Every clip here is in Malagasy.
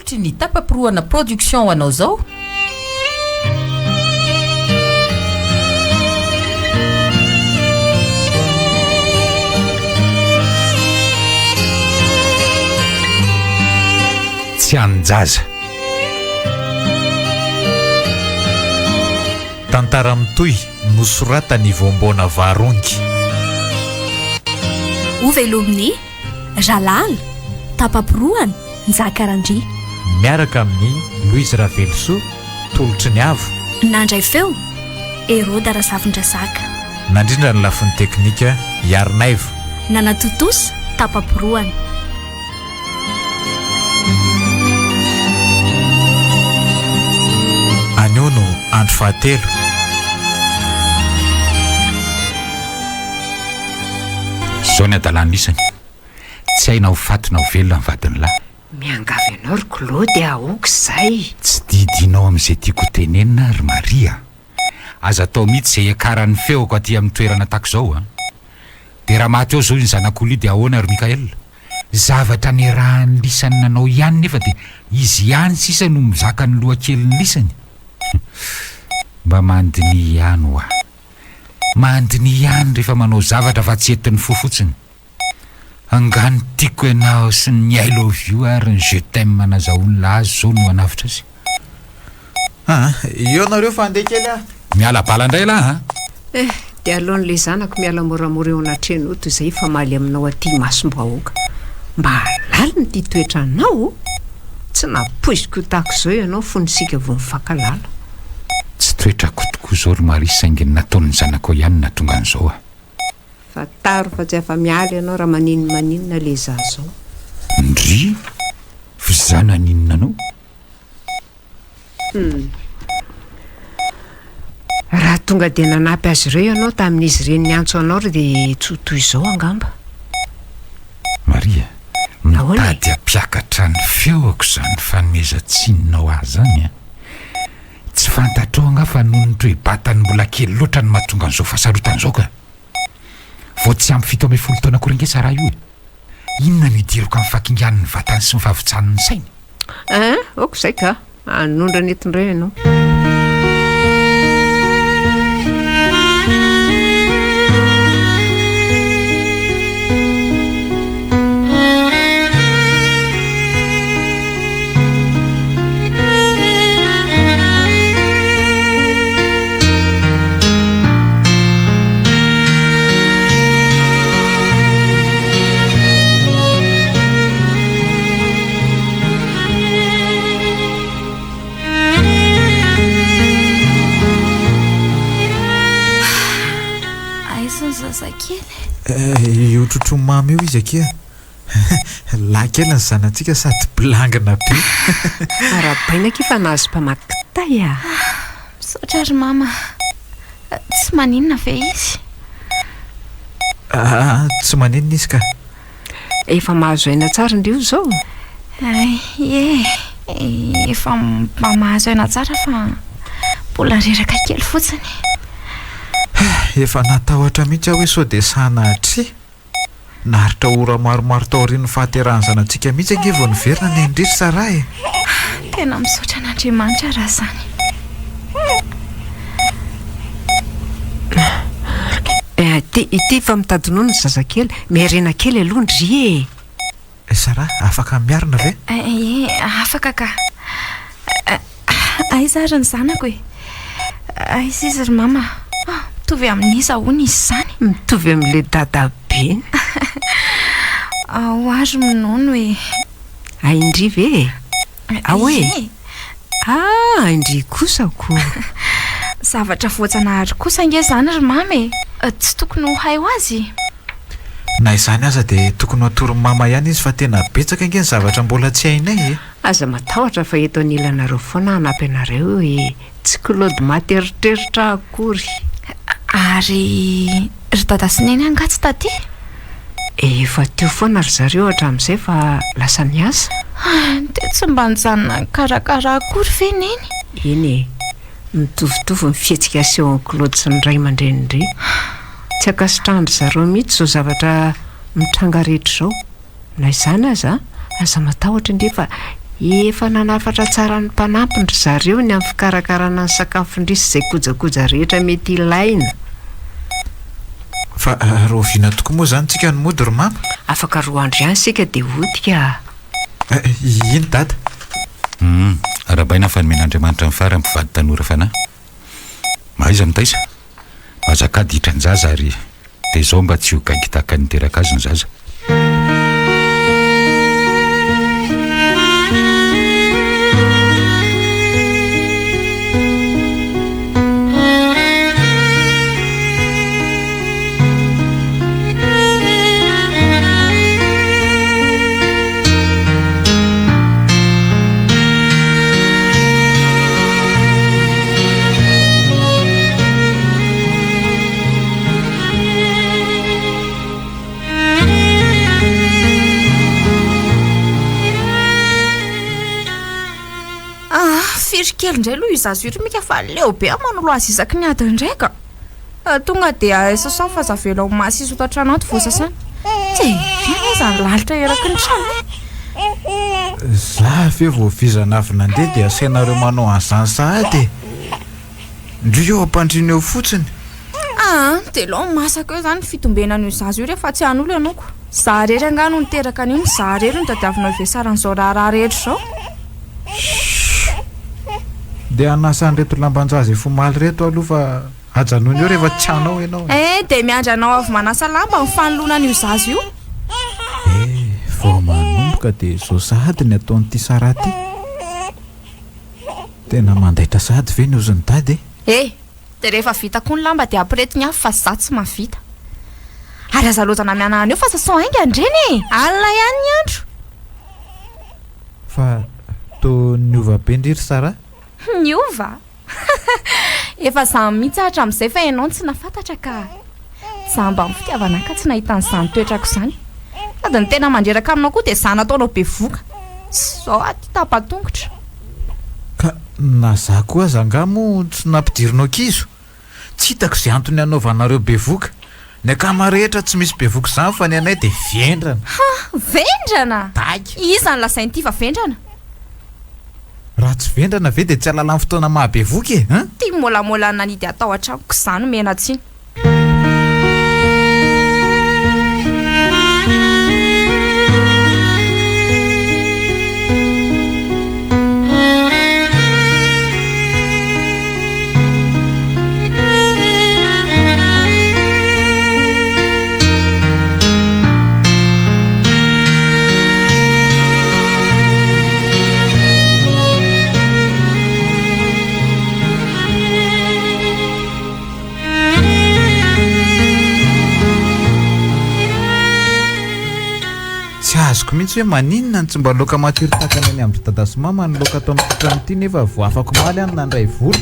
tolotry ny tapapiroana production ho anao zao. Tsy anjaza tantara mitoy nosoratany voambona varongy ovelominy Jalal tapapiroana Njakarandry miaraka amin'ny Louise Ravelso tolotry ny avo nandray feo Hérode Rasafindrasaka nandrindra ny lafiny teknika Yarnaivo nanatotosa tapapiroana anio no andro fahatelo zao ny adalany isany tsy haina ho fatina ho velona ny vadiny lahy miangavy anao ry Claude aoky zay tsy didinao amin'izay tiako tenenina ry Maria aza atao mihitsy izay akaran'ny feoko aty amin'ny toerana tahaka izao a dia raha maty eo zao ny zanak'olio dia ahoana ry Mikaela zavatra ny rahan'ny lisany nanao ihany nefa dia izy ihany sisa no mizaka ny lohakeliny lisany mba mandiny ihany ho a mandiny ihany rehefa manao zavatra fa tsy entin'ny fo fotsiny angany tiako ianao sy ny I love you ary ny je t'aime manazaolona azy zao no anavitra azy io nareo fa andeha kely a miala bala indray lahy dia alohan'le zanako miala moramora eo anatreno toy izay fa maly aminao aty masom-bahoaka mba laliny ty toetra anao tsy napoiziko tahako izao ianao fonisika vo mifankalala tsy toetrako tokoa zao ry Maria sainginy nataon'ny zanako ihany na tonga an'izao a fa taro fa tsy afa mialy ianao raha maninona le za zao ndry fizana ninona anao raha tonga dia nanampy azy ireo ianao tamin'izy ireny nyantso anao ry dia tsy toy izao angamba Maria mitady ampiakatra ny feoko zany fanomezan-tsinonao azy zany a tsy fantatrao anga fa noho ny toe-batany mbola kely loatra ny mahatonga an'izao fahasarotan'izao ka vao tsy ampy 17 taona korengesa raha io inona no hidiriko amin'ny fakingan'ny vatany sy ny fahavitsan'ny sainy oko izay ka anondra ny etindray ianao io trotro mamy io izy ake lahy kely ny zanantsika sady bilangana be arabaina ke fa nahazo mpamaky kitay a misaotra ry mama tsy maninona ve izy tsy maninona izy ka efa mahazo aina tsara ndrio zao efa mba mahazo aina tsara fa mbola reraka kely fotsiny efa natahotra mihitsy aho hoe sao dia sanatry naritra ora maromaro taorian'ny fahaterahany zanantsika mihitsy ange vao niverina ny andriry sara tena misaotra an'Andriamanitra raha zany ity fa mitadinono ny zazakely miarena kely aloha ndry sara afaka miarina ve afaka ka aiza ary ny zanako aiza izy ry mama mitovy amin'iza hono izy zany mitovy amin'le dada be ao ary minono indry ve hoe indry kosako zavatra voajanahary kosa ange zany ry mama tsy tokony ho hay ho azy na izany aza dia tokony atorony mama ihany izy fa tena betsaka ange ny zavatra mbola tsy hainay aza matahotra fa eto anilanareo foana hanampy anareo tsy Claude materitreritra akory ary ry dada sy neny angatsy taty efa teo foana ry zareo hatramin'izay fa lasa miasa dia tsy mba nijanona karakara akory ve neny eny mitovitovy mifihetsika aseho Claude sy ny ray aman-drenindry tsy akasitrahany zareo mihitsy zao zavatra mitranga rehetra izao na izany aza matahotra indray fa efa nanafatra tsara ny mpanampindry zareo ny amin'ny fikarakarana ny sakafondrisy izay kojakoja rehetra mety ilaina. Fa roviana tokoa moa zany tsika ny mody ry mama. Afaka roa andro ihany sika dia hodika. Iny dada? Arabaina fa nomen'Andriamanitra mifara mpivady tanora fanahy. Maiza mitaisa? Azakady hitranjaza ary dia izao mba tsy ho gangitaka niteraka azy ny zaza. Kely indray aloha izazo iro mika fa leo be manolo azy isaky ny adiny ndraika. Tonga dia sasao fa zavela ho masy izy otatrano ato voasasana. Zany lalitra eraky ny trano. Za fe vao vizanavy nandeha dia asainareo manao an'izany sahady. Ndry eo ampandrina eo fotsiny. Dia lao masaka eo zany fitombenan'io zazo io rehefa tsy han'olo ianoko. Za rery angano niteraka an'io, za rery no tadiavinao vesaran'izao raharaha rehetra izao. Dia anasany reto lambanjazy fomaly reto aloha fa ajanony eo rehefa tsy hanao ianao. Dia miandra anao avy manasa lamba ny fanolonan'io zazo io. Vao manomboka dia izao sahady ny ataon'ity sara ty. Tena mandaitra sahady ve ny oziny tady? Dia rehefa vita koa ny lamba dia ampiretiny avy fa za tsy mavita. Ary azalozana mianahana eo fa sasao hainga andreny. Alina ihany ny andro. Fa to niova be ndriry sara? Niova? Efa za mihitsy hatramin'izay fa ianao tsy nafantatra ka za mba mifitiavana ka tsy nahita an'izany toetrako izany. Sady ny tena mandreraka aminao koa dia za nataonao be voka. Zao aty tapa-tongotra. Ka na za koa zangamo tsy nampidirinao kizo. Tsy hitako izay antony anaovanareo be voka. Ny akama rehetra tsy misy be voka izany fa ny anay dia vendrana. Vendrana? Taika. Iza ny lasain'ity fa vendrana? Raha tsy vendrana ve dia tsy alalany fotoana mahabe voka e? Tia molamola nanidy atao an-tranoko izany mena tsiny. Azoko mihitsy hoe maninona ny tsy mba loka matiry takana any amin'ny dada sy mama ny loka atao amin'ny tranoty nefa vo afako maly any nandray vola.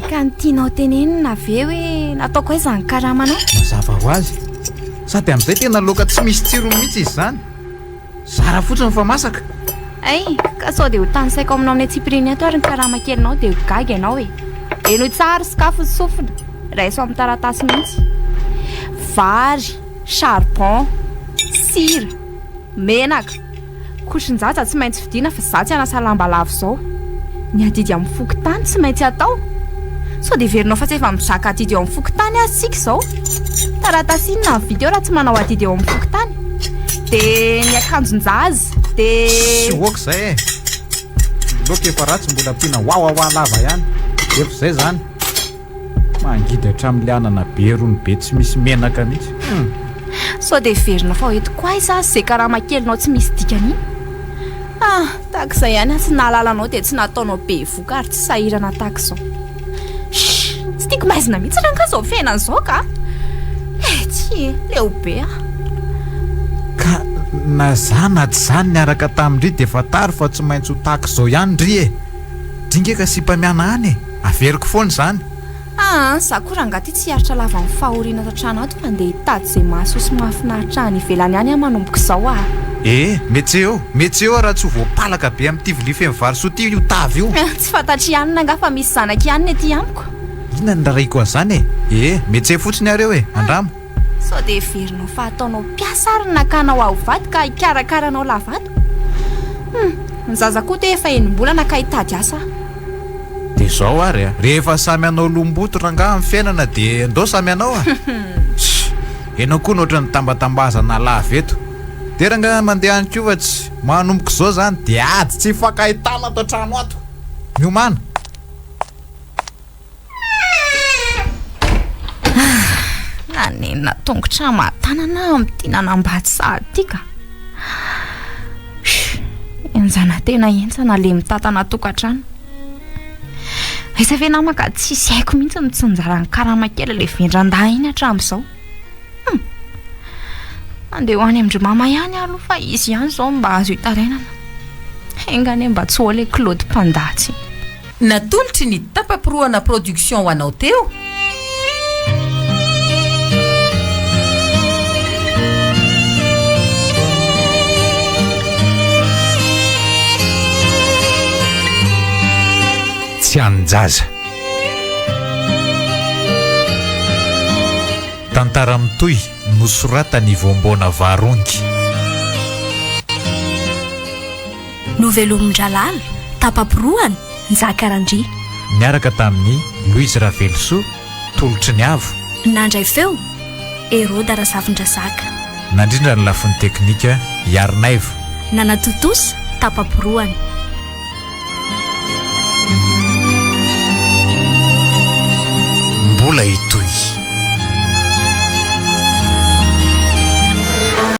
Ka ny tianao tenenina ve hoe nataoko hoe izany karamanao? Mazava ho azy. Sady amin'izay tena loka tsy misy tsiro mihitsy izy izany. Zara fotsiny fa masaka. Ka sao dia ho tanysaiko aminao amin'ny Tsipiriny ato ary ny karama kelinao dia ho gaga ianao e. Eno tsara sakafo sofina raiso amin'ny taratasy mihitsy. Vary, charbon, sira, menaka. Kosin-jaza tsy maintsy vidiana fa za tsy hanasa lamba lavo izao. Ny adidy amin'ny fokotany tsy maintsy atao. Sao dia verinao fa tsy efa mizaka adidy eo amin'ny fokotany azy sika izao. Taratasy inona ny video raha tsy manao adidy eo amin'ny fokotany. Dia ny akanjon-jaza dia sy oka izay e. Loka efa ratsy mbola ampiana wawawa lava ihany. Efa izay zany. Mangidy hatramin'ilay anana be rony be tsy misy menaka mihitsy. Sao dia verinao fa hoeto koa iza izay karama kelinao tsy misy dikany. Tahaka izay ihany tsy nahalalanao dia tsy nataonao be voka ary tsy sahirana tahaka izao. Tsy tiako maizina mihitsy raha ka izao fiainana izao ka. Tsy leo be Ka na za na tsy zany niaraka tamin'indry dia efa tary fa tsy maintsy ho tahaka izao ihany ndry e. Dingeka sy mpamiana any e. Averiko foana izany. Za koa raha ngaty tsy hiaritra lava amin'ny fahoriana tatrano ato fa andeha hitady izay mahasoa sy mahafinaritra any ivelany any manomboka izao metsy eo raha tsy ho voapalaka be amin'ity vilia feno vary soa ity io tavy io. Tsy fantatry ihany nga fa misy zanaka ihany ety amiko. Inona ny raraiko an'izany e? Metsy fotsiny areo e, andramo. Sao dia verinao fa ataonao mpiasa ary nakanao ao vady ka hikarakaranao lavato. ny zazakoa te efa enim-bolana ka hitady asa. dia zao ary a rehefa samy anao lomboto ranga amin'ny fiainana dia ndao samy anao a enao koa nohatra ny tambatambazana lava eto dia ranga mandeha any koa fa tsy manomboka izao zany dia ady tsy fakahitana ato an-trano ato miomana. Nanenina tongotra matanana amin'ity nanambady sahady ity ka. Enjana tena entsana le mitantana tokantrano. Isa ve namaka tsisy haiko mihitsy mitsinjara ny karama kely le vendran-daha iny hatramin'izao. Andeha ho any amin'ny mama ihany aloha fa izy ihany izao mba azo hitarenana. Engane mba tsy ho le Claude Pandatsy. Natolotry ny tapapiroana production ho anao teo. Tsy anjaza. Tantara mitohy nosoratany voambona varongy. Novelomin-dralala tapapiroana Nzakarandry. Niaraka tamin'ny Louise Ravelso tolotry ny avo. Nandray feo Hérode Razavindrasaka. Nandrindra ny lafiny teknika Yarnaivo. Nanatotosa tapapiroana. Mbola ito